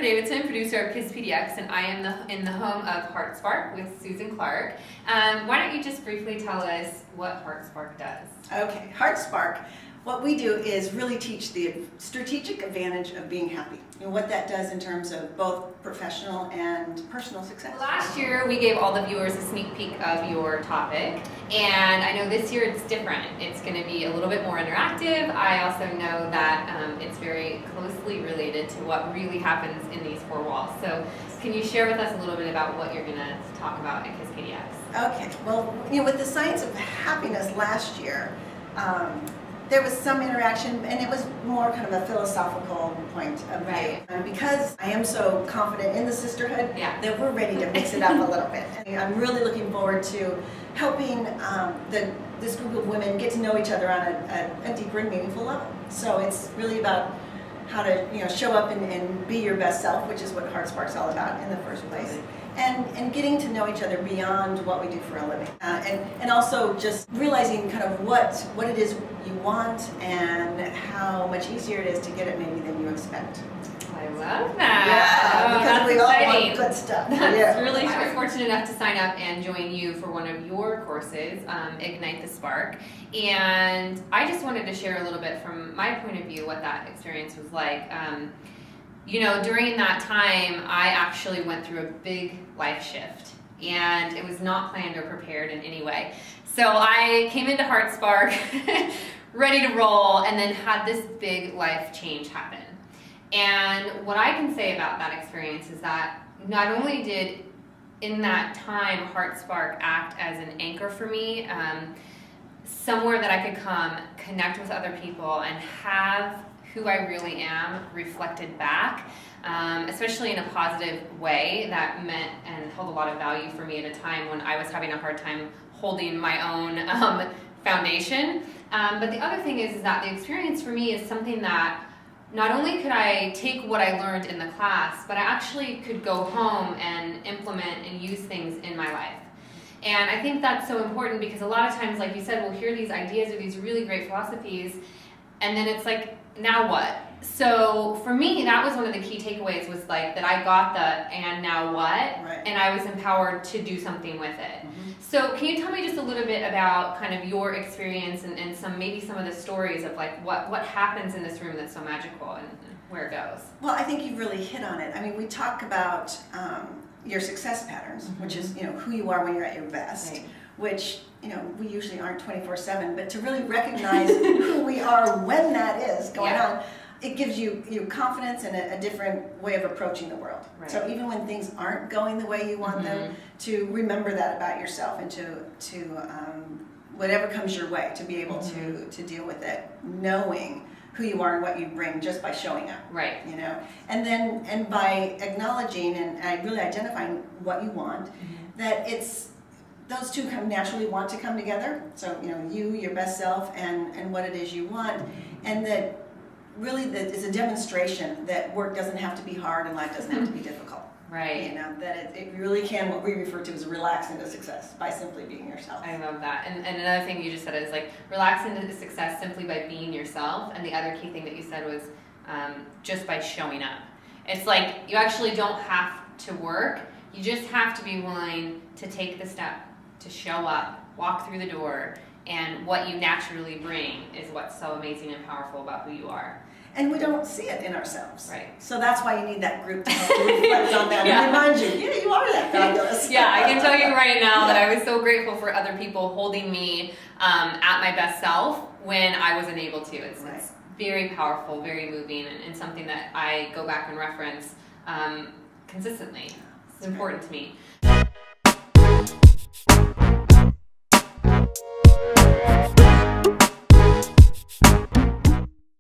Davidson, producer of KISSpdx, and I am in the home of HeartSpark with Susan Clark. Why don't you just briefly tell us what HeartSpark does? Okay, HeartSpark, what we do is really teach the strategic advantage of being happy and what that does in terms of both professional and personal success. Last year we gave all the viewers a sneak peek of your topic, and I know this year it's different. It's going to be a little bit more interactive. I also know that it's very closely related to what really happens in these four walls. So can you share with us a little bit about what you're going to talk about at KISSpdx? Okay, well, with the science of happiness last year, there was some interaction, and it was more kind of a philosophical point of view. And because I am so confident in the sisterhood, that we're ready to mix it up a little bit. And I'm really looking forward to helping this group of women get to know each other on a deeper and meaningful level. So it's really about how to show up and be your best self, which is what HeartSpark's all about in the first place. And getting to know each other beyond what we do for a living. And also just realizing kind of what it is you want and how much easier it is to get it maybe than you expect. I love that. Yeah, because we all want good stuff. That's really, I was fortunate enough to sign up and join you for one of your courses, Ignite the Spark. And I just wanted to share a little bit from my point of view what that experience was like. During that time, I actually went through a big life shift, and it was not planned or prepared in any way. So I came into HeartSpark ready to roll, and then had this big life change happen. And what I can say about that experience is that not only did, in that time, HeartSpark act as an anchor for me, somewhere that I could come, connect with other people, and have who I really am reflected back, especially in a positive way that meant and held a lot of value for me at a time when I was having a hard time holding my own foundation. But the other thing is that the experience for me is something that not only could I take what I learned in the class, but I actually could go home and implement and use things in my life. And I think that's so important because a lot of times, like you said, we'll hear these ideas or these really great philosophies, and then it's like, now what? So for me, that was one of the key takeaways, was like that I got the and now what, and I was empowered to do something with it. So can you tell me just a little bit about kind of your experience and maybe some of the stories of like what happens in this room that's so magical and where it goes? Well, I think you've really hit on it. I mean, we talk about your success patterns, which is who you are when you're at your best, which we usually aren't 24/7, but to really recognize who we are when that is going on, it gives you confidence and a different way of approaching the world. So even when things aren't going the way you want them, to remember that about yourself and to whatever comes your way, to be able to deal with it, knowing who you are and what you bring just by showing up. And by acknowledging and really identifying what you want, that those two naturally want to come together. So you, your best self, and what it is you want, and that really that is a demonstration that work doesn't have to be hard and life doesn't have to be difficult. That it really can, what we refer to as relax into success by simply being yourself. I love that. And another thing you just said is like relax into success simply by being yourself. And the other key thing that you said was just by showing up. It's like you actually don't have to work. You just have to be willing to take the step to show up, walk through the door, and what you naturally bring is what's so amazing and powerful about who you are. And we don't see it in ourselves. So that's why you need that group to help you reflect on that and remind you, you are that fabulous. I can tell you right now that I was so grateful for other people holding me at my best self when I wasn't able to. It's very powerful, very moving, and something that I go back and reference consistently. It's important to me.